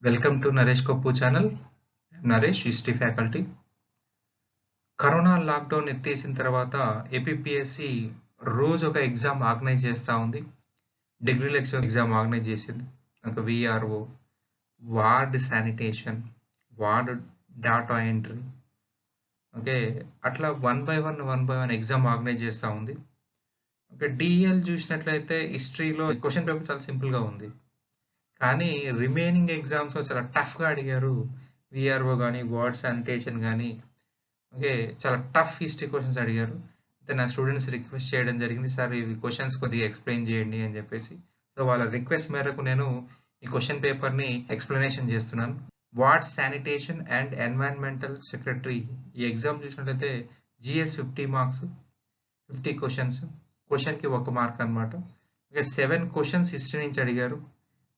Welcome to Naresh Kappu channel. Naresh history faculty. Corona lockdown ఎత్తేసిన తర్వాత APPSC రోజు ఒక ఎగ్జామ్ ఆర్గనైజ్ చేస్తూ ఉంది. డిగ్రీ లెక్చర్ ఎగ్జామ్ ఆర్గనైజ్ చేసింది. ఒక VRO, ward sanitation, ward data entry, okay, అట్లా one by one exam organise చేస్తూ ఉంది. ఓకే, డిఎల్ చూసినట్లయితే హిస్టరీలో క్వశ్చన్ పేపర్ చాలా సింపుల్గా ఉంది, కానీ రిమైనింగ్ ఎగ్జామ్స్ చాలా టఫ్గా అడిగారు. విఆర్ఓ కానీ, వార్డ్ శానిటేషన్ కానీ, ఓకే, చాలా టఫ్ హిస్టరీ క్వశ్చన్స్ అడిగారు. అయితే నా స్టూడెంట్స్ రిక్వెస్ట్ చేయడం జరిగింది, సార్ ఇవి క్వశ్చన్స్ కొద్దిగా ఎక్స్ప్లెయిన్ చేయండి అని చెప్పేసి. సో వాళ్ళ రిక్వెస్ట్ మేరకు నేను ఈ క్వశ్చన్ పేపర్ని ఎక్స్ప్లెనేషన్ చేస్తున్నాను. Ward sanitation and environmental secretary ఈ ఎగ్జామ్ చూసినట్లయితే జిఎస్ 50 మార్క్స్, 50 క్వశ్చన్స్, క్వశ్చన్కి 1 మార్క్ అనమాట. ఓకే, 7 క్వశ్చన్స్ హిస్టరీ నుంచి అడిగారు.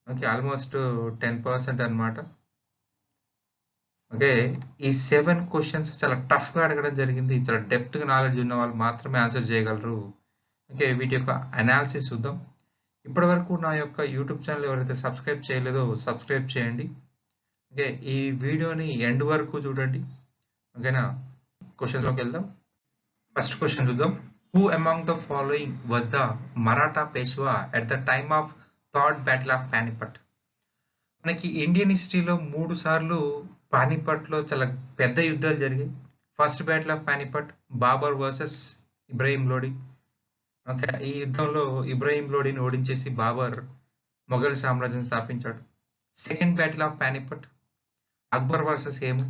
ఓకే, ఆల్మోస్ట్ 10% అనమాట. ఓకే, ఈ 7 క్వశ్చన్స్ చాలా టఫ్గా అడగడం జరిగింది. చాలా డెప్త్గా నాలెడ్జ్ ఉన్న వాళ్ళు మాత్రమే ఆన్సర్ చేయగలరు. ఓకే, వీటి యొక్క అనాలిసిస్ చూద్దాం. ఇప్పటి వరకు నా యొక్క యూట్యూబ్ ఛానల్ ఎవరైతే సబ్స్క్రైబ్ చేయలేదో సబ్స్క్రైబ్ చేయండి. ఓకే, ఈ వీడియోని ఎండ్ వరకు చూడండి. ఓకేనా, క్వశ్చన్స్లోకి వెళ్దాం. ఫస్ట్ క్వశ్చన్ చూద్దాం. Who among the following was the Maratha Peshwa at the time of third battle of Panipat? మనకి ఇండియన్ హిస్టరీలో 3 సార్లు పానిపట్లో చాలా పెద్ద యుద్ధాలు జరిగాయి. First battle of Panipat Babar versus Ibrahim Lodi. Okay, ఈ యుద్ధంలో ఇబ్రాహిం లోడిని ఓడించేసి బాబర్ మొఘల్ సామ్రాజ్యం స్థాపించాడు. Second battle of Panipat Akbar versus Hemu.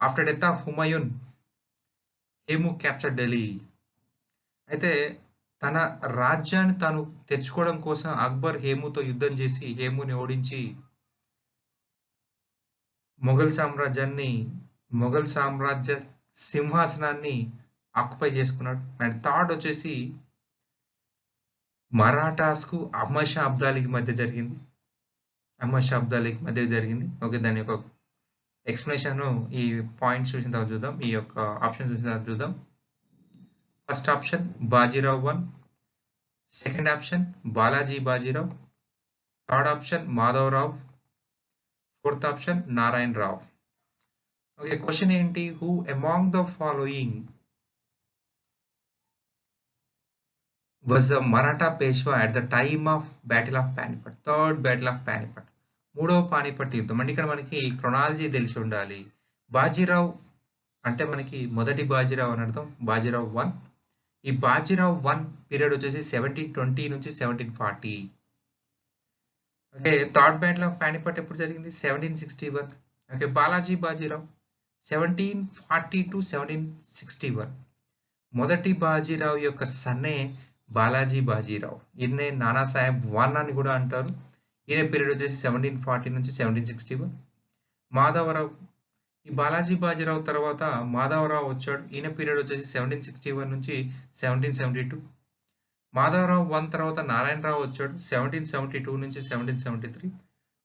After death of Humayun, Hemu capture Delhi. అయితే తన రాజ్యాన్ని తాను తెచ్చుకోవడం కోసం అక్బర్ హేముతో యుద్ధం చేసి హేముని ఓడించి మొఘల్ సామ్రాజ్య సింహాసనాన్ని ఆక్యుపై చేసుకున్నాడు. అండ్ థర్డ్ వచ్చేసి మరాఠాస్కు అహ్మద్ షా అబ్దాలీకి మధ్య జరిగింది. ఓకే, దాని యొక్క ఎక్స్ప్లెనేషన్ ఈ పాయింట్స్ చూసిన తర్వాత చూద్దాం, ఈ యొక్క ఆప్షన్ చూసిన తర్వాత చూద్దాం. First option Bajirao 1, second option Balaji Bajirao, third option Madhavrao, fourth option Narayana Rao. Okay, question ఏంటి? Who among the following was the Maratha Peshwa at the time of Battle of Panipat, third battle of Panipat, మూడవ పానిపట్ యుద్ధం. అంటే ఇక్కడ మనకి క్రొనాలజీ తెలిసి ఉండాలి. బాజీరావ్ అంటే మనకి మొదటి బాజీరావ్ అని అర్థం, బాజీరావ్ 1. ఈ బాజీరావ్ 1 పీరియడ్ వచ్చేసి 1720 నుంచి 1740. Okay, third battle of Panipat ఎప్పుడు జరిగింది? 1761. Okay, Balaji Bajirao 1740 to 1761. మొదటి బాజీరావు యొక్క సన్నే బాలాజీ బాజీరావ్. ఈయన్నే నానాసాహెబ్ 1 అని కూడా అంటారు. ఈయన పీరియడ్ వచ్చేసి 1740 నుంచి 1761. మాధవరావు, ఈ బాలాజీ బాజీరావు తర్వాత మాధవరావు వచ్చాడు. ఈయన పీరియడ్ వచ్చేసి 1761 నుంచి 1772. మాధవరావు 1 తర్వాత నారాయణరావు వచ్చాడు 1772 నుంచి 1773.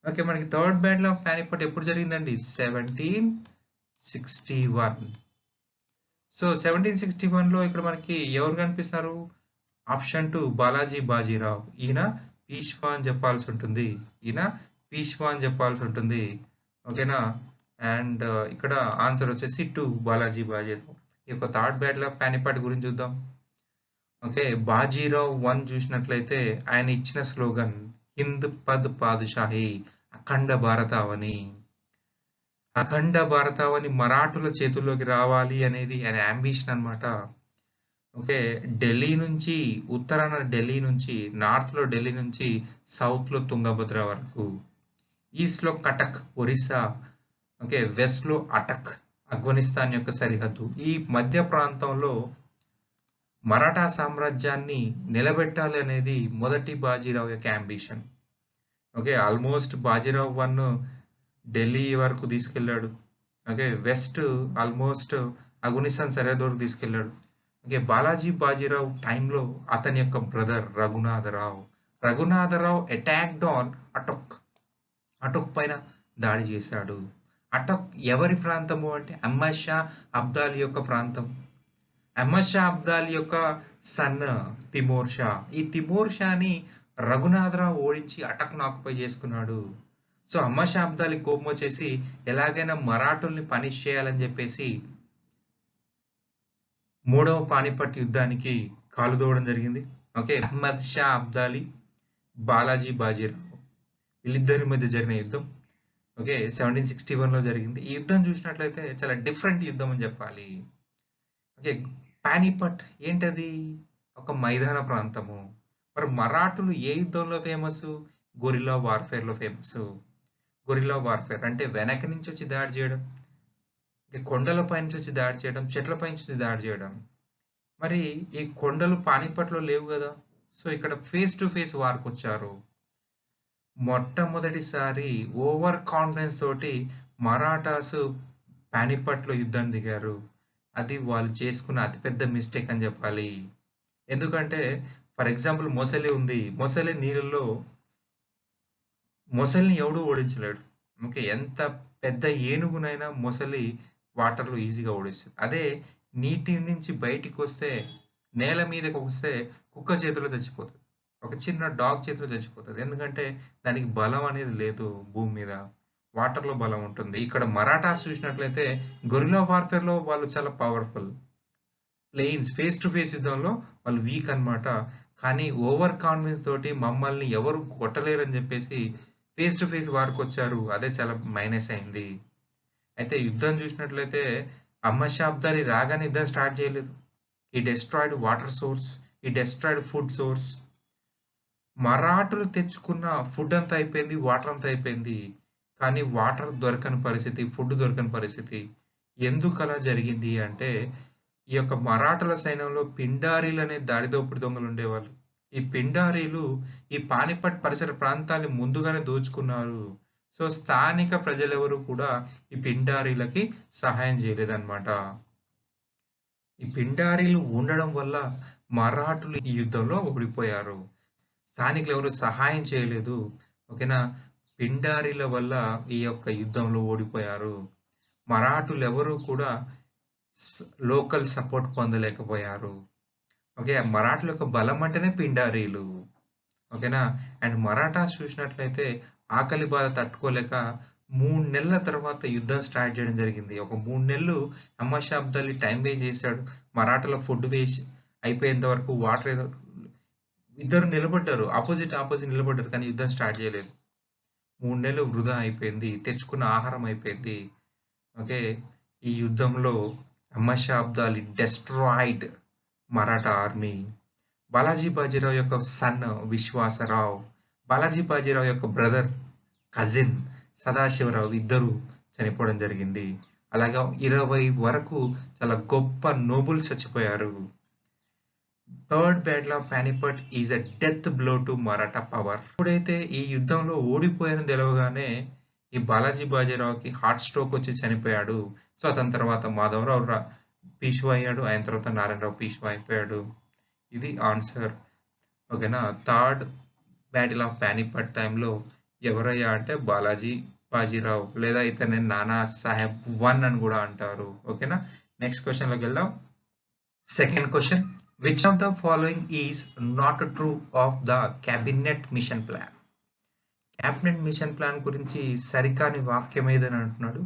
ఓకే, మనకి థర్డ్ బ్యాటిల్ ఆఫ్ పానిపట్ ఎప్పుడు జరిగిందండి? 1761. సో 1761లో ఇక్కడ మనకి ఎవరు కనిపిస్తారు? ఆప్షన్ 2 బాలాజీ బాజీరావ్. ఈయన పీష్వా అని చెప్పాల్సి ఉంటుంది. ఓకేనా, అండ్ ఇక్కడ ఆన్సర్ వచ్చేసి 2 బాలాజీ బాజీరావ్. ఈ యొక్క థర్డ్ బ్యాటిల్ ఆఫ్ పానిపట్ గురించి చూద్దాం. ఓకే, బాజీరావ్ 1 చూసినట్లయితే ఆయన ఇచ్చిన స్లోగన్ హింద్ పద్ పాదుషాహి, అఖండ భారతావని మరాఠుల చేతుల్లోకి రావాలి అనేది ఆయన అంబిషన్ అన్నమాట. ఓకే, ఢిల్లీ నుంచి ఉత్తరాన ఢిల్లీ నుంచి, నార్త్లో ఢిల్లీ నుంచి సౌత్లో తుంగభద్ర వరకు, ఈస్ట్లో కటక్ ఒరిస్సా, ఓకే, వెస్ట్లో అటక్ ఆఫ్ఘనిస్తాన్ యొక్క సరిహద్దు. ఈ మధ్య ప్రాంతంలో మరాఠా సామ్రాజ్యాన్ని నిలబెట్టాలి అనేది మొదటి బాజీరావు యొక్క ambition. Okay, almost Bajirao 1 Delhi వరకు తీసుకెళ్లాడు. ఓకే, వెస్ట్ ఆల్మోస్ట్ ఆఫ్ఘనిస్తాన్ సరిహద్దు వరకు తీసుకెళ్లాడు. ఓకే, బాలాజీ బాజీరావు టైంలో అతని యొక్క brother Raghunatha Rao attacked on attic పైన దాడి చేశాడు. అటక్ ఎవరి ప్రాంతము అంటే అహ్మద్ షా అబ్దాలీ యొక్క ప్రాంతం. అహ్మద్ షా అబ్దాలీ యొక్క సన్ తిమోర్ షా. ఈ తిమోర్ షాని రఘునాథరావు ఓడించి అటక్ను ఆక్యుపై చేసుకున్నాడు. సో అహ్మద్ షా అబ్దాలీ కోపం వచ్చేసి ఎలాగైనా మరాఠుల్ని పనిష్ చేయాలని చెప్పేసి మూడవ పానిపట్ యుద్ధానికి కాలుదూవడం జరిగింది. ఓకే. అహ్మద్ షా అబ్దాలీ, బాలాజీ బాజీరావు వీళ్ళిద్దరి మధ్య జరిగిన యుద్ధం. ఓకే. 1761లో జరిగింది. ఈ యుద్ధం చూసినట్లయితే చాలా డిఫరెంట్ యుద్ధం అని చెప్పాలి. ఓకే. పానిపట్ ఏంటది? ఒక మైదాన ప్రాంతము. మరి మరాఠులు ఏ యుద్ధంలో ఫేమస్? గొరిల్లా వార్‌ఫేర్‌లో ఫేమస్. గొరిల్లా వార్‌ఫేర్ అంటే వెనక నుంచి వచ్చి దాడి చేయడం, కొండల పైనుంచి వచ్చి దాడి చేయడం, చెట్ల పైనుంచి వచ్చి దాడి చేయడం. మరి ఈ కొండలు పానిపట్‌లో లేవు గదా! సో ఇక్కడ ఫేస్ టు ఫేస్ వార్‌కొచ్చారు. మొట్టమొదటిసారి ఓవర్ కాన్ఫిడెన్స్ తోటి మరాఠాసు పానిపట్‌లో యుద్ధం దిగారు. అది వాళ్ళు చేసుకున్న అతిపెద్ద మిస్టేక్ అని జెప్పాలి. ఎందుకంటే ఫర్ ఎగ్జాంపుల్ మొసలి ఉంది. మొసలి నీళ్ళలో మొసలిని ఎవడు ఓడించలేడు. ఓకే. ఎంత పెద్ద ఏనుగునైనా మొసలి వాటర్‌లో ఈజీగా ఓడిస్తది. అదే నీటి నుంచి బయటికొస్తే, నేల మీదకొస్తే కుక్క చేతిలో చచ్చిపోతది. ఒక చిన్న డాగ్ చేతిలో చచ్చిపోతది. ఎందుకంటే దానికి బలం అనేది లేదు భూమి మీద. వాటర్‌లో బలం ఉంటుంది. ఇక్కడ మరాఠాస్ చూసినట్లయితే గొరిల్లా వార్‌ఫేర్‌లో వాళ్ళు చాలా powerful. Plains face to face యుద్ధంలో వాళ్ళు వీక్ అన్నమాట. కానీ ఓవర్ కాన్ఫిడెన్స్ తోటి మమ్మల్ని ఎవరు కొట్టలేరని జెప్పేసి ఫేస్ టు ఫేస్ వార్‌కొచ్చారు. అదే చాలా మైనస్ అయింది. అయితే యుద్ధం చూసినట్లయితే అహ్మద్ షా అబ్దాలీ రాగానే యుద్ధం స్టార్ట్ చేయలేదు. హి డెస్ట్రాయిడ్ వాటర్ సోర్స్, హి డెస్ట్రాయిడ్ ఫుడ్ సోర్స్. మరాఠులు తెచ్చుకున్న ఫుడ్ అంతా అయిపోయింది, వాటర్ అంతా అయిపోయింది. కానీ వాటర్ దొరకని పరిస్థితి, ఫుడ్ దొరకని పరిస్థితి. ఎందుకలా జరిగింది అంటే, ఈ యొక్క మరాఠుల సైన్యంలో పిండారీలనే దారిదోపిడి దొంగలు ఉండేవాళ్ళు. ఈ పిండారీలు ఈ పానిపట్ పరిసర ప్రాంతాల్ని ముందుగానే దోచుకున్నారు. సో, స్థానిక ప్రజలెవరు కూడా ఈ పిండారీలకి సహాయం చేయలేదన్నమాట. ఈ పిండారీలు ఉండడం వల్ల మరాఠులు ఈ యుద్ధంలో ఓడిపోయారు. స్థానికులు ఎవరు సహాయం చేయలేదు. ఓకేనా? పిండారీల వల్ల ఈ యొక్క యుద్ధంలో ఓడిపోయారు. మరాఠులెవరూ కూడా లోకల్ సపోర్ట్ పొందలేకపోయారు. ఓకే. మరాఠుల యొక్క బలం అంటేనే పిండారీలు. ఓకేనా? అండ్ మరాఠాస్ చూసినట్లయితే ఆకలి బాధ తట్టుకోలేక 3 నెలల తర్వాత యుద్ధం స్టార్ట్ చేయడం జరిగింది. ఒక 3 నెలలు అహ్మద్ షా అబ్దాలీ టైం వేస్ట్ చేశాడు. మరాఠాల ఫుడ్ వేస్ట్ అయిపోయేంత వరకు వాటర్ ఏదో ఇద్దరు నిలబడ్డారు. అపోజిట్ నిలబడ్డారు. కానీ యుద్ధం స్టార్ట్ చేయలేదు. 3 నెలలు వృధా అయిపోయింది. తెచ్చుకున్న ఆహారం అయిపోయింది. ఓకే. ఈ యుద్ధంలో అహ్మద్ షా అబ్దాలీ డెస్ట్రాయిడ్ మరాఠా ఆర్మీ. బాలాజీ బాజీరావు యొక్క సన్ విశ్వాసరావు, బాలాజీ బాజీరావు యొక్క బ్రదర్, కజిన్ సదాశివరావు ఇద్దరు చనిపోవడం జరిగింది. అలాగా 20 వరకు చాలా గొప్ప నోబుల్స్ చచ్చిపోయారు. Third battle of Panipat is a death blow to Maratha power. ఎప్పుడైతే ఈ యుద్ధంలో ఓడిపోయారని తెలవగానే ఈ బాలాజీ బాజీరావుకి హార్ట్ స్ట్రోక్ వచ్చి చనిపోయాడు. సో అతని తర్వాత మాధవరావు పీష్వా అయ్యాడు. ఆయన తర్వాత నారాయణరావు పీష్వా అయిపోయాడు. ఇది ఆన్సర్. ఓకేనా? థర్డ్ బ్యాటిల్ ఆఫ్ పానిపట్ టైంలో ఎవరయ్యా అంటే బాలాజీ బాజీరావు లేదా ఇతన్ని నానా సాహెబ్ 1 అని కూడా అంటారు. ఓకేనా? నెక్స్ట్ క్వశ్చన్ లోకి వెళ్దాం. Second question, which of the following is not true of the cabinet mission plan? Cabinet mission plan గురించి సరికాని వాక్యం ఏదని అంటున్నాడు.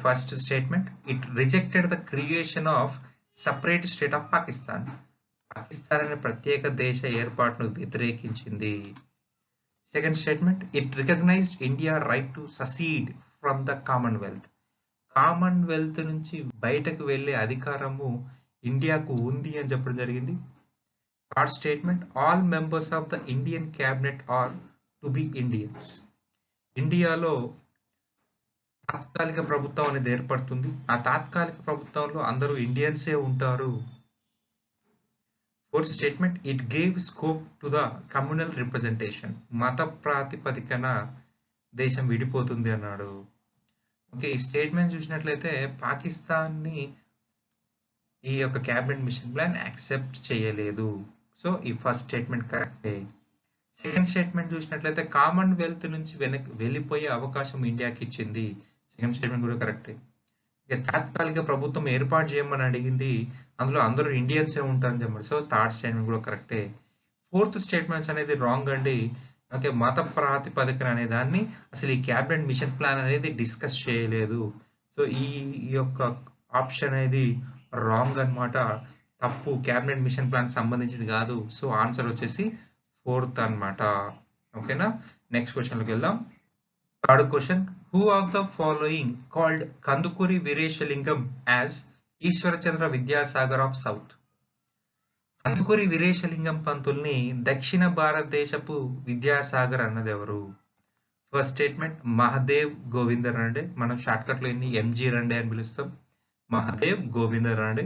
First statement, it rejected the creation of separate state of Pakistan. Pakistan అనే ప్రత్యేక దేశ ఏర్పాటును వ్యతిరేకించింది. Second statement, it recognised India right to secede from the commonwealth. Commonwealth నుంచి బయటకు వెళ్లే అధికారము ఇండియాకు ఉంది అని చెప్పడం జరిగింది. Third statement, all members of the Indian cabinet are to be Indians. ఇండియాలో తాత్కాలిక ప్రభుత్వం అనేది ఏర్పడుతుంది. ఆ తాత్కాలిక ప్రభుత్వంలో అందరూ ఇండియన్సే ఉంటారు. Fourth statement, it gave scope to the communal representation. మత ప్రాతిపదికన దేశం విడిపోతుంది అన్నాడు. ఓకే. ఈ స్టేట్మెంట్ చూసినట్లయితే పాకిస్తాన్ని ఈ యొక్క క్యాబినెట్ మిషన్ ప్లాన్ యాక్సెప్ట్ చేయలేదు. సో ఈ ఫస్ట్ స్టేట్మెంట్ కరెక్టే. సెకండ్ స్టేట్మెంట్ చూసినట్లయితే కామన్వెల్త్ నుంచి వెళ్ళిపోయే అవకాశం ఇండియాకి ఇచ్చింది. సెకండ్ స్టేట్మెంట్ కూడా కరెక్టే. ఇక తాత్కాలిక ప్రభుత్వం ఏర్పాటు చేయమని అడిగింది. అందులో అందరూ ఇండియన్సే ఉంటారని చెప్పారు. సో థర్డ్ స్టేట్మెంట్ కూడా కరెక్టే. ఫోర్త్ స్టేట్మెంట్స్ అనేది రాంగ్ అండి. ఓకే. మత ప్రాతిపదికన అనే దాన్ని అసలు ఈ క్యాబినెట్ మిషన్ ప్లాన్ అనేది డిస్కస్ చేయలేదు. సో, ఈ యొక్క ఆప్షన్ అనేది రాంగ్ అన్నమాట. తప్పు. క్యాబినెట్ మిషన్ ప్లాన్‌కి సంబంధించింది గాదు. సో, ఆన్సర్ వచ్చేసి ఫోర్త్ అన్నమాట. ఓకేనా? నెక్స్ట్ క్వెషన్‌లోకెళ్దాం. Third question. Who of the following called Kandukuri Veeresalingam as Ishwarchandra Vidyasagar of south? Kandukuri Veeresalingam పంతుల్ని దక్షిణ భారతదేశపు విద్యాసాగర్ అన్నదెవరు? First statement Mahadev Govind Ranade. మనం షార్ట్‌కట్‌లో ఈయన్ని ఎంజీ రానడే అని పిలుస్తాం. మహదేవ్ గోవింద రానడే.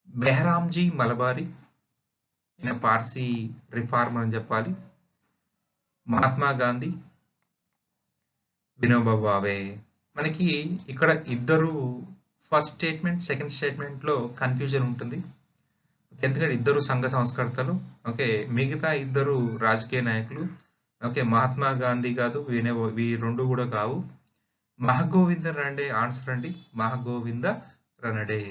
బెహ్రాంజీ మలబారి. ఈయన పార్సీ రిఫార్మర్ అని చెప్పాలి. మహాత్మా గాంధీ. వినోబా భావే. మనకి ఇక్కడ ఇద్దరు ఫస్ట్ స్టేట్మెంట్, సెకండ్ స్టేట్మెంట్‌లో కన్‌ఫ్యూజన్ ఉంటుంది. ఎందుకంటే ఇద్దరు సంఘ సంస్కర్తలు. ఓకే. మిగతా ఇద్దరు రాజకీయ నాయకులు. ఓకే. మహాత్మా గాంధీ కాదు. ఇవి 2 కూడా కావు. మహగోవింద రానడే ఆన్సర్ అండి. Mahagovind Ranade.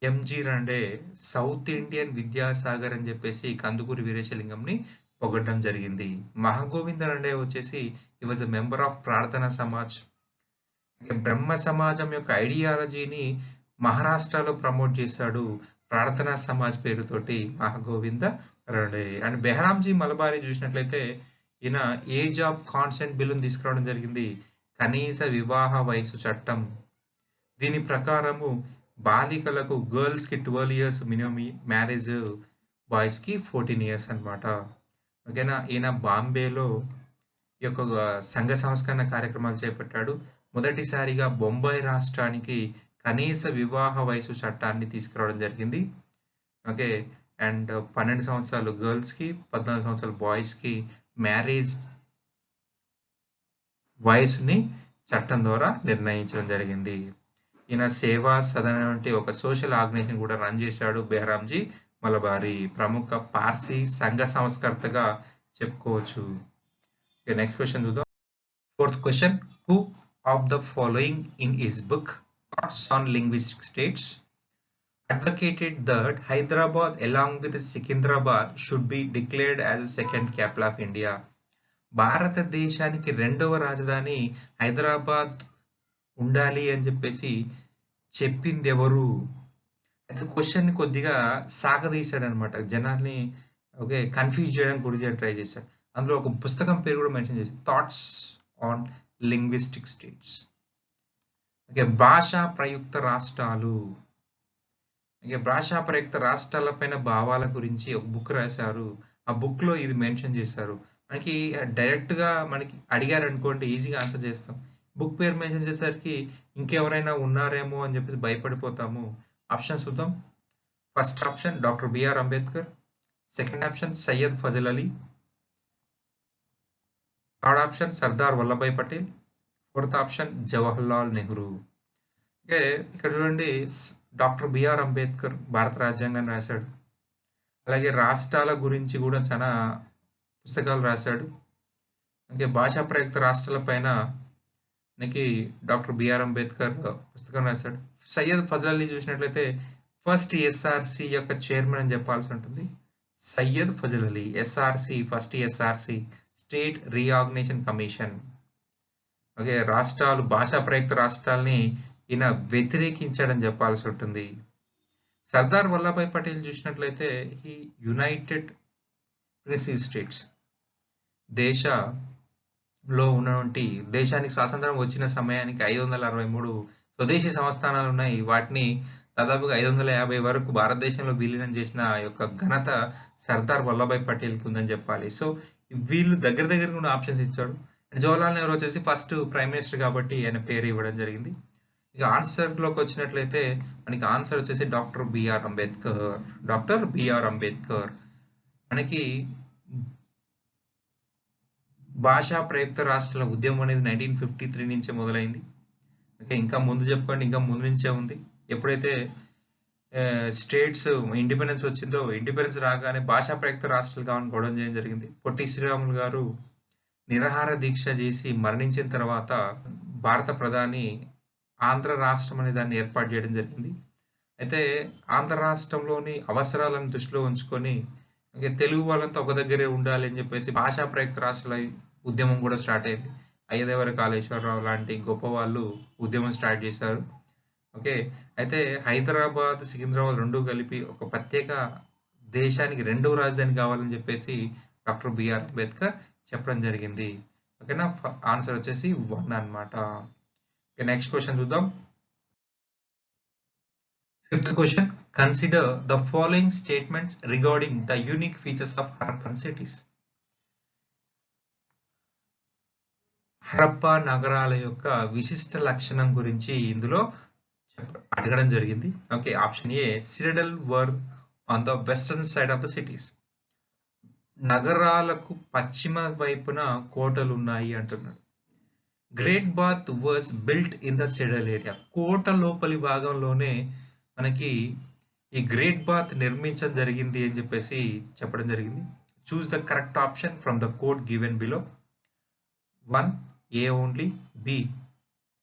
MG Ranade south Indian Vidyasagar అని చెప్పేసి కందుకూరి వీరేశలింగంని పొగడడం జరిగింది. మహగోవింద రానడే వచ్చేసి he was a member of Prarthana Samaj. బ్రహ్మ సమాజం యొక్క ఐడియాలజీని మహారాష్ట్రలో ప్రమోట్ చేశాడు. ప్రార్థనా సమాజ్ పేరుతోటి మహగోవింద రానడే. అండ్ బెహ్రాంజీ మలబారి చూసినట్లయితే ఈయన ఏజ్ ఆఫ్ కాన్సెంట్ బిల్లును తీసుకురావడం జరిగింది. కనీస వివాహ వయసు చట్టం. దీని ప్రకారము బాలికలకు గర్ల్స్‌కి 12 ఇయర్స్ మినిమమ్ మ్యారేజ్, బాయ్స్‌కి 14 ఇయర్స్ అన్నమాట. ఓకేనా? ఈయన బాంబేలో ఈ యొక్క సంఘ సంస్కరణ కార్యక్రమాలు చేపట్టాడు. మొదటిసారిగా బొంబాయి రాష్ట్రానికి కనీస వివాహ వయసు చట్టాన్ని తీసుకురావడం జరిగింది. ఓకే. అండ్ 12 సంవత్సరాలు గర్ల్స్‌కి, 14 సంవత్సరాలు బాయ్స్‌కి మ్యారేజ్ వయసుని చట్టం ద్వారా నిర్ణయించడం జరిగింది. ఈయన సేవా సదన్ వంటి ఒక సోషల్ ఆర్గనైజేషన్ కూడా రన్ చేశాడు బెహ్రాంజీ మలబారి. ప్రముఖ పార్సీ సంఘ సంస్కర్తగా చెప్పుకోవచ్చు. ఓకే. నెక్స్ట్ క్వెషన్ చూద్దాం. Fourth question. Who of the following in his book thoughts on linguistic states advocated that Hyderabad along with Secunderabad should be declared as a second capital of India? భారతదేశానికి రెండవ రాజధాని హైదరాబాద్ ఉండాలి అని చెప్పేసి చెప్పింది ఎవరు? అయితే క్వెషన్‌ని కొద్దిగా సాగదీశాడనమాట. జనాల్ని ఓకే. కన్‌ఫ్యూజ్ చేయడానికి గురి చేయడానికి ట్రై చేశాడు. అందులో ఒక పుస్తకం పేరు కూడా మెన్షన్ చేశాడు. Thoughts on linguistic states. Okay. భాషా ప్రయుక్త రాష్ట్రాలు. ఓకే. భాషా ప్రయుక్త రాష్ట్రాల పైన భావాల గురించి ఒక బుక్ రాశారు. ఆ బుక్‌లో ఇది మెన్షన్ చేశారు. మనకి డైరెక్ట్‌గా మనకి అడిగారనుకోండి ఈజీగా ఆన్సర్ చేస్తాం. బుక్ పేరు మెన్షన్ చేసేసరికి ఇంకెవరైనా ఉన్నారేమో అని చెప్పేసి భయపడిపోతాము. ఆప్షన్స్ చూద్దాం. First option doctor BR Ambedkar. Second option Syed Fazal Ali. Third option Sardar Vallabhbhai Patel. Fourth option Jawaharlal Nehru. Okay. ఇక్కడ చూడండి డాక్టర్ బిఆర్ అంబేద్కర్ భారత రాజ్యాంగాన్ని రాశాడు. అలాగే రాష్ట్రాల గురించి కూడా చాలా పుస్తకాలు రాశాడు. ఓకే. భాషా ప్రయుక్త రాష్ట్రాల పైన మనకి డాక్టర్ బిఆర్ అంబేద్కర్ పుస్తకం రాశాడు. సయ్యద్ ఫజల్ అలీ చూసినట్లయితే ఫస్ట్ ఎస్ఆర్‌సి యొక్క చైర్మన్ అని చెప్పాల్సి ఉంటుంది. Syed Fazal Ali. SRC first SRC state reorganisation commission. Okay. రాష్ట్రాలు భాషా ప్రయుక్త రాష్ట్రాల్ని ఈయన వ్యతిరేకించాడని చెప్పాల్సి ఉంటుంది. సర్దార్ వల్లభాయ్ పటేల్ చూసినట్లయితే హి యునైటెడ్ ప్రిన్సీ స్టేట్స్. దేశంలో ఉన్నటువంటి దేశానికి స్వాతంత్రం వచ్చిన సమయానికి 563 స్వదేశీ సంస్థానాలు ఉన్నాయి. వాటిని దాదాపుగా 550 వరకు భారతదేశంలో విలీనం చేసిన యొక్క ఘనత సర్దార్ వల్లభాయ్ పటేల్‌కి ఉందని చెప్పాలి. సో, వీళ్ళు దగ్గర దగ్గరగా ఉన్న ఆప్షన్స్ ఇచ్చాడు. జవహర్లాల్ నెహ్రూ వచ్చేసి ఫస్ట్ ప్రైమ్ మినిస్టర్ కాబట్టి ఆయన పేరు ఇవ్వడం జరిగింది. ఇక ఆన్సర్‌లోకి వచ్చినట్లయితే మనకి ఆన్సర్ వచ్చేసి డాక్టర్ బిఆర్ అంబేద్కర్. డాక్టర్ బిఆర్ అంబేద్కర్. మనకి భాషా ప్రయుక్త రాష్ట్రాల ఉద్యమం అనేది 1953 నుంచే మొదలైంది. ఓకే. ఇంకా ముందు చెప్పుకోండి ఇంకా ముందు నుంచే ఉంది. ఎప్పుడైతే స్టేట్స్ ఇండిపెండెన్స్ వచ్చిందో ఇండిపెండెన్స్ రాగానే భాషా ప్రయుక్త రాష్ట్రాలు కావాలని గొడవ చేయడం జరిగింది. పొట్టి శ్రీరాములు గారు నిరాహార దీక్ష చేసి మరణించిన తర్వాత భారత ప్రధాని ఆంధ్ర రాష్ట్రం అనే దాన్ని ఏర్పాటు చేయడం జరిగింది. అయితే ఆంధ్ర రాష్ట్రంలోని అవసరాలను దృష్టిలో ఉంచుకొని ఓకే. తెలుగు వాళ్ళంతా ఒక దగ్గరే ఉండాలి అని చెప్పేసి భాషా ప్రయుక్త రాష్ట్రాల ఉద్యమం కూడా స్టార్ట్ అయింది. అయ్యదేవర కాళేశ్వరరావు లాంటి గొప్ప వాళ్ళు ఉద్యమం స్టార్ట్ చేశారు. ఓకే. అయితే హైదరాబాద్, సికింద్రాబాద్ 2 కలిపి ఒక ప్రత్యేక దేశానికి రెండవ రాజధాని కావాలని చెప్పేసి డాక్టర్ బిఆర్ అంబేద్కర్ చెప్పడం జరిగింది. ఓకేనా? ఆన్సర్ వచ్చేసి 1 అన్నమాట. ఓకే. నెక్స్ట్ క్వెషన్ చూద్దాం. Fifth question. Consider the following statements regarding the unique features of Harappan cities. Harappa నగరాల యొక్క విశిష్ట లక్షణం గురించి ఇందులో అడగడం జరిగింది. Okay. Option A citadel were on the western side of the cities. నగరాలకు పశ్చిమ వైపున కోటలు ఉన్నాయి అంటున్నాడు. Great bath was built in the citadel area. కోట లోపలి భాగంలోనే మనకి ఈ గ్రేట్ బాత్ నిర్మించడం జరిగింది అని చెప్పేసి చెప్పడం జరిగింది. Choose the correct option from the code given below. 1 A only, B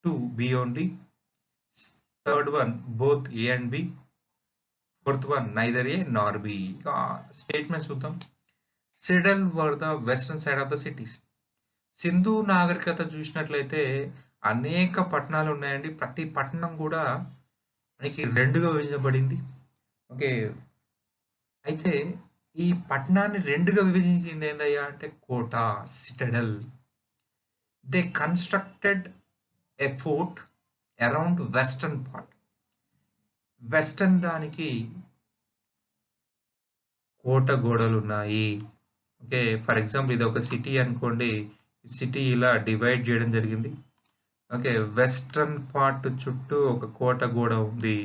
2 B only, third one both A and B, fourth one neither A nor B. Statements చూద్దాం. Citadel were the western side of the cities. Sindhu నాగరికత చూసినట్లయితే అనేక పట్టణాలు ఉన్నాయండి. ప్రతి పట్టణం కూడా మనకి రెండుగా విభజించబడింది. ఓకే. అయితే ఈ పట్టణాన్ని రెండుగా విభజించింది ఏందయ్యా అంటే కోట, citadel. They constructed a fort around western part. Western దానికి కోట గోడలు ఉన్నాయి. ఓకే. ఫర్ ఎగ్జాంపుల్ ఇది ఒక సిటీ అనుకోండి. సిటీ ఇలా డివైడ్ చేయడం జరిగింది. ఓకే. వెస్టర్న్ పార్ట్ చుట్టూ ఒక కోట గోడ ఉంది.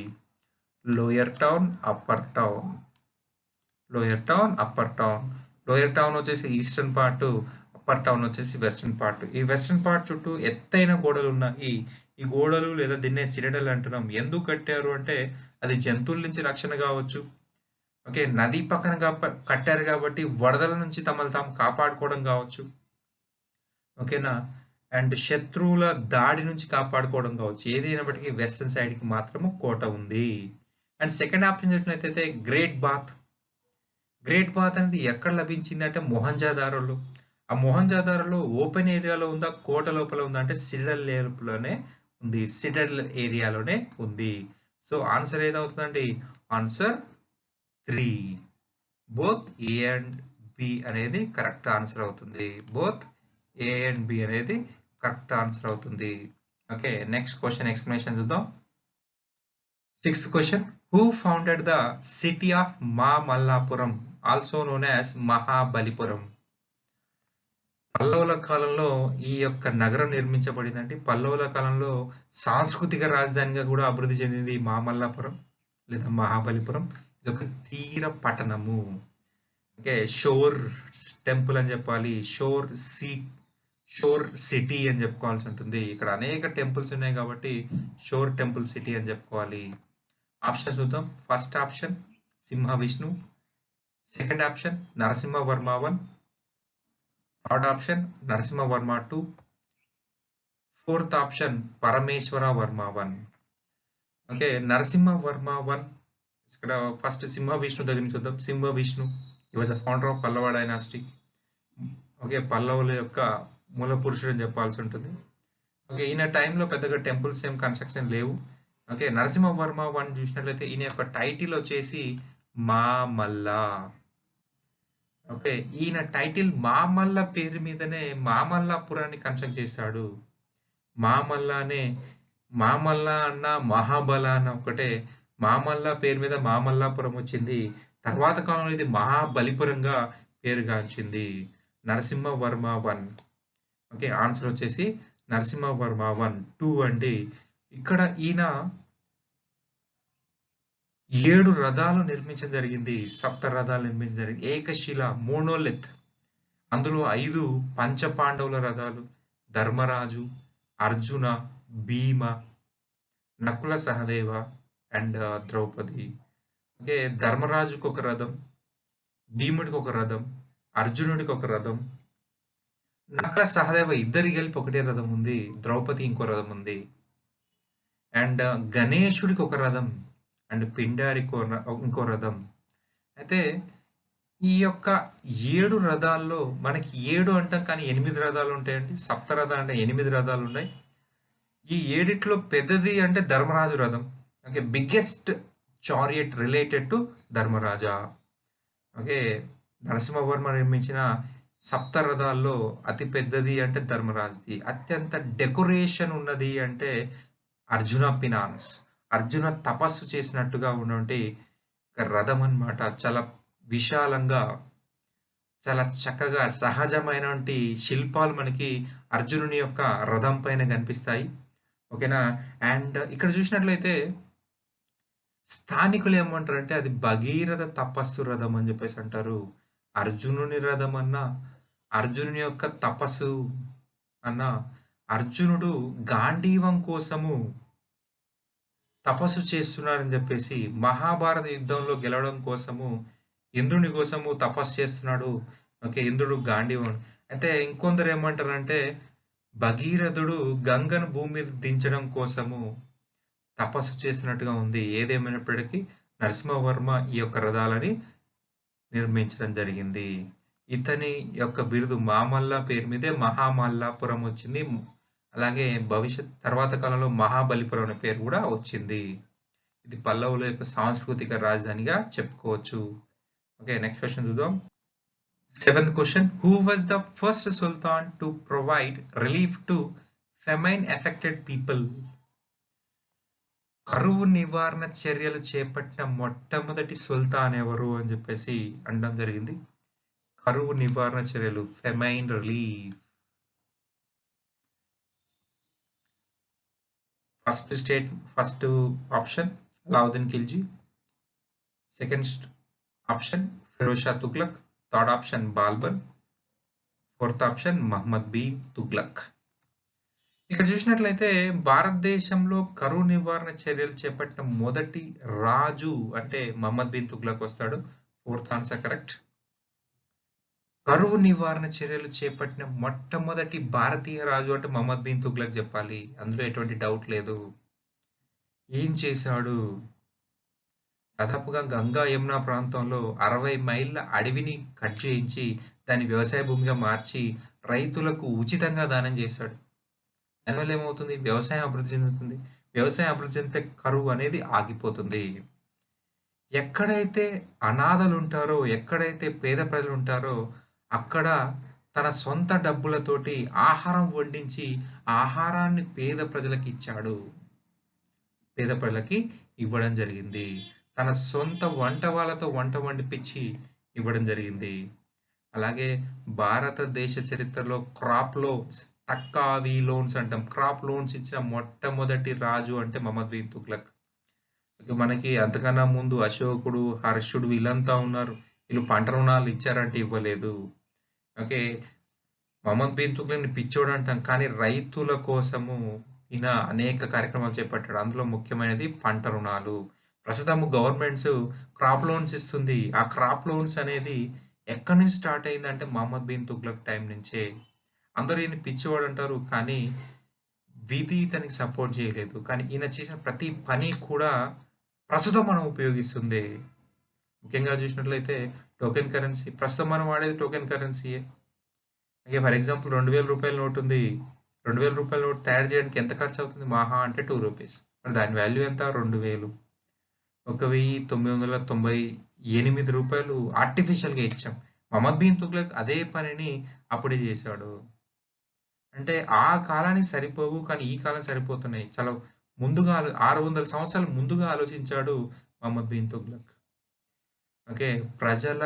Lower town, upper town. Lower town, upper town. Lower town వచ్చేసి ఈస్టర్న్ పార్ట్, అప్పర్ టౌన్ వచ్చేసి వెస్టర్న్ పార్ట్. ఈ వెస్టర్న్ పార్ట్ చుట్టూ ఎత్తైన గోడలు ఉన్నాయి. ఈ గోడలు లేదా దీన్నే సిటడల్ అంటున్నాం. ఎందుకు కట్టారు అంటే అది జంతువుల నుంచి రక్షణ కావచ్చు. ఓకే. నది పక్కన కట్టారు కాబట్టి వరదల నుంచి తమను తాము కాపాడుకోవడం కావచ్చు. ఓకేనా? అండ్ శత్రువుల దాడి నుంచి కాపాడుకోవడం కావచ్చు. ఏదైనప్పటికీ వెస్టర్న్ సైడ్ కి మాత్రము కోట ఉంది. అండ్ సెకండ్ ఆప్షన్ చూసినట్లయితే గ్రేట్ బాత్. గ్రేట్ బాత్ అనేది ఎక్కడ లభించింది అంటే మొహంజాదారోలో. ఆ మొహంజాదారోలో ఓపెన్ ఏరియాలో ఉందా, కోట లోపల ఉందా అంటే సిటడల్ లోపలనే ఉంది. సిటడల్ ఏరియాలోనే ఉంది. సో ఆన్సర్ ఏదవుతుందండి? Answer 3. Both A and B అనేది కరెక్ట్ ఆన్సర్ అవుతుంది. బోత్ ఏ అండ్ బి అనేది కరెక్ట్ ఆన్సర్ అవుతుంది. ఓకే. నెక్స్ట్ క్వశ్చన్ ఎక్స్ప్లెనేషన్ చూద్దాం. 6th question. Who founded the city of Mamallapuram, also known as Mahabalipuram? పల్లవుల కాలంలో ఈ యొక్క నగరం నిర్మించబడిందండి. పల్లవుల కాలంలో సాంస్కృతిక రాజధానిగా కూడా అభివృద్ధి చెందింది మామల్లాపురం లేదా మహాబలిపురం. ఇది ఒక తీర పట్టణము. ఓకే. షోర్ టెంపుల్ అని చెప్పాలి. షోర్ సిటీ అని చెప్పుకోవాల్సి ఉంటుంది. ఇక్కడ అనేక టెంపుల్స్ ఉన్నాయి కాబట్టి షోర్ టెంపుల్ సిటీ అని చెప్పుకోవాలి. ఆప్షన్ చూద్దాం. First option Simha Vishnu, second option Narasimhavarma 1, third option Narasimhavarma 2, fourth option Parameswara Varma 1. Okay. Narasimhavarma 1 ఇక్కడ ఫస్ట్ సింహ విష్ణు దగ్గర నుంచి చూద్దాం. Simha Vishnu he was the founder of Pallava dynasty. Okay. పల్లవుల యొక్క మూల పురుషుడు అని చెప్పాల్సి ఉంటుంది. ఓకే. ఈయన టైంలో పెద్దగా టెంపుల్స్ ఏం కన్స్ట్రక్షన్ లేవు. ఓకే. నరసింహవర్మ 1 చూసినట్లయితే ఈయన యొక్క టైటిల్ వచ్చేసి మామల్ల. ఓకే. ఈయన టైటిల్ మామల్ల పేరు మీదనే మామల్లాపురాన్ని కన్స్ట్రక్ట్ చేశాడు. మామల్లానే మామల్ల అన్న మహాబల అన్న ఒకటే. మామల్ల పేరు మీద మామల్లాపురం వచ్చింది. తర్వాత కాలంలో ఇది మహాబలిపురంగా పేరుగాంచింది. నరసింహవర్మ 1. ఓకే. ఆన్సర్ వచ్చేసి నరసింహవర్మ 1. 2 అండి. ఇక్కడ ఈయన 7 రథాలు నిర్మించడం జరిగింది. సప్త రథాలు నిర్మించడం జరిగింది. ఏకశిల మోనోలిత్. అందులో 5 పంచపాండవుల రథాలు. ధర్మరాజు, అర్జున, భీమ, నకుల సహదేవ అండ్ ద్రౌపది. ఓకే. ధర్మరాజుకి ఒక రథం, భీముడికి ఒక రథం, అర్జునుడికి ఒక రథం, నకుల సహదేవ ఇద్దరి కలిపి ఒకటే రథం ఉంది. ద్రౌపది ఇంకో రథం ఉంది. అండ్ గణేశుడికి ఒక రథం అండ్ పిండారికి ఇంకో రథం. అయితే ఈ యొక్క 7 రథాల్లో మనకి 7 అంటాం కానీ 8 రథాలు ఉంటాయండి. సప్త రథాలు అంటే 8 రథాలు ఉన్నాయి. ఈ 7 పెద్దది అంటే ధర్మరాజు రథం. Okay. Biggest chariot related to Dharmaraja. Okay. Narasimhavarma నిర్మించిన సప్త రథాల్లో అతి పెద్దది అంటే ధర్మరాజుది. అత్యంత డెకరేషన్ ఉన్నది అంటే అర్జున పినాన్స్. అర్జున తపస్సు చేసినట్టుగా ఉన్నటువంటి రథం అన్నమాట. చాలా విశాలంగా, చాలా చక్కగా సహజమైనటువంటి శిల్పాలు మనకి అర్జునుని యొక్క రథం పైన కనిపిస్తాయి. ఓకేనా? అండ్ ఇక్కడ చూసినట్లయితే స్థానికులు ఏమంటారంటే అది భగీరథ తపస్సు రథం అని చెప్పేసి అంటారు. అర్జునుని రథం అన్నా, అర్జునుని యొక్క తపస్సు అన్నా, అర్జునుడు గాంధీవం కోసము తపస్సు చేస్తున్నాడని చెప్పేసి, మహాభారత యుద్ధంలో గెలవడం కోసము ఇంద్రుని కోసము తపస్సు చేస్తున్నాడు. ఓకే. ఇంద్రుడు గాంధీవం. అయితే ఇంకొందరు ఏమంటారంటే భగీరథుడు గంగను భూమి మీద దించడం కోసము తపస్సు చేసినట్టుగా ఉంది. ఏదేమైనప్పటికీ నరసింహవర్మ ఈ యొక్క రథాలని నిర్మించడం జరిగింది. ఇతని యొక్క బిరుదు మామల్ల పేరు మీదే మహామల్లాపురం వచ్చింది. అలాగే తర్వాత కాలంలో మహాబలిపురం అనే పేరు కూడా వచ్చింది. ఇది పల్లవుల యొక్క సాంస్కృతిక రాజధానిగా చెప్పుకోవచ్చు. ఓకే. నెక్స్ట్ క్వశ్చన్ చూద్దాం. 7th question. Who was the first sultan to provide relief to famine affected people? కరువు నివారణ చర్యలు చేపట్టిన మొట్టమొదటి సుల్తాన్ ఎవరు అని చెప్పేసి అనడం జరిగింది. కరువు నివారణ చర్యలు, famine relief. First option Alauddin Khilji. Second option Firoz Shah Tughlaq. Third option Balban. Fourth option Muhammad bin Tughlaq. ఇక్కడ చూసినట్లయితే భారతదేశంలో కరువు నివారణ చర్యలు చేపట్టిన మొదటి రాజు అంటే మహమ్మద్ బిన్ తుగ్లక్ వస్తాడు. Fourth answer correct. కరువు నివారణ చర్యలు చేపట్టిన మొట్టమొదటి భారతీయ రాజు అంటే మహమ్మద్ బిన్ తుగ్లక్ చెప్పాలి. అందులో ఎటువంటి డౌట్ లేదు. ఏం చేశాడు? దాదాపుగా గంగా యమునా ప్రాంతంలో 60 మైళ్ళ అడవిని కట్ చేయించి దాన్ని వ్యవసాయ భూమిగా మార్చి రైతులకు ఉచితంగా దానం చేశాడు. దానివల్ల ఏమవుతుంది? వ్యవసాయం అభివృద్ధి చెందుతుంది. వ్యవసాయం అభివృద్ధి చెందితే కరువు అనేది ఆగిపోతుంది. ఎక్కడైతే అనాథలు ఉంటారో, ఎక్కడైతే పేద ప్రజలు ఉంటారో అక్కడ తన సొంత డబ్బులతోటి ఆహారం వండించి ఆహారాన్ని పేద ప్రజలకు ఇచ్చాడు. పేద ప్రజలకి ఇవ్వడం జరిగింది. తన సొంత వంట వాళ్ళతో వంట వండిపించి ఇవ్వడం జరిగింది. అలాగే భారతదేశ చరిత్రలో క్రాప్ లోన్స్, తక్కావి లోన్స్ అంటాం. క్రాప్ లోన్స్ ఇచ్చిన మొట్టమొదటి రాజు అంటే మహమ్మద్ బిన్ తుగ్లక్. మనకి అంతకన్నా ముందు అశోకుడు, హర్షుడు వీళ్ళంతా ఉన్నారు. వీళ్ళు పంట రుణాలు ఇచ్చారంటే ఇవ్వలేదు. ఓకే. మహమ్మద్ బిన్ తుగ్లక్ని పిచ్చోడు అంటాం, కానీ రైతుల కోసము ఈయన అనేక కార్యక్రమాలు చేపట్టాడు. అందులో ముఖ్యమైనది పంట రుణాలు. ప్రస్తుతం గవర్నమెంట్స్ క్రాప్ లోన్స్ ఇస్తుంది. ఆ క్రాప్ లోన్స్ అనేది ఎక్కడి నుంచి స్టార్ట్ అయిందంటే మహమ్మద్ బిన్ తుగ్లక్ టైం నుంచే. అందరూ ఈయన పిచ్చివాడు అంటారు, కానీ విధి ఇతనికి సపోర్ట్ చేయలేదు. కానీ ఈయన చేసిన ప్రతి పని కూడా ప్రస్తుతం మనం ఉపయోగిస్తుంది. ముఖ్యంగా చూసినట్లయితే టోకెన్ కరెన్సీ. ప్రస్తుతం మనం వాడేది టోకెన్ కరెన్సీయే. ఓకే. ఫర్ ఎగ్జాంపుల్ 2000 రూపాయల నోట్ ఉంది. 2000 రూపాయల నోట్ తయారు చేయడానికి ఎంత ఖర్చు అవుతుంది? మహా అంటే 2 రూపీస్. మరి దాని వాల్యూ ఎంత? 2000. 1998 రూపాయలు ఆర్టిఫిషియల్గా ఇచ్చాం. మహమ్మద్ బిన్ తుగ్లక్ అదే పనిని అప్పుడే చేశాడు. అంటే ఆ కాలానికి సరిపోవు, కానీ ఈ కాలం సరిపోతున్నాయి. చాలా ముందుగా 600 సంవత్సరాలు ముందుగా ఆలోచించాడు మహమ్మద్ బిన్ తుగ్లక్. ఓకే. ప్రజల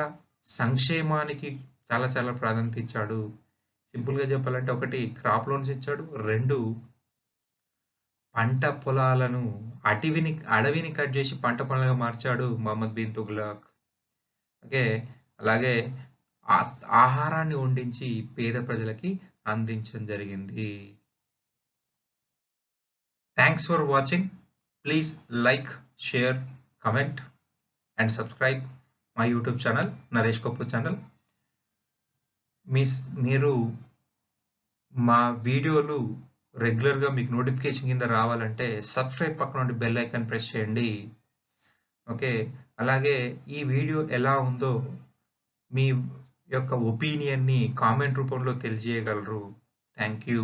సంక్షేమానికి చాలా చాలా ప్రాధాన్యత ఇచ్చాడు. సింపుల్గా చెప్పాలంటే 1 క్రాప్ లోన్స్ ఇచ్చాడు. 2 పంట పొలాలను అడవిని కట్ చేసి పంట పొలాలుగా మార్చాడు మహమ్మద్ బిన్ తుగ్లక్. ఓకే. అలాగే ఆహారాన్ని వండించి పేద ప్రజలకి అందించడం జరిగింది. Thanks for watching. Please like, share, comment and subscribe my YouTube channel, Naresh Kapoor channel. మీరు మా వీడియోలు రెగ్యులర్గా మీకు నోటిఫికేషన్ కింద రావాలంటే సబ్స్క్రైబ్ పక్కన ఉండి బెల్ ఐకాన్ ప్రెస్ చేయండి. ఓకే. అలాగే ఈ వీడియో ఎలా ఉందో మీ యొక్క ఒపీనియన్‌ని కామెంట్ రూపంలో తెలియజేయగలరు. Thank you.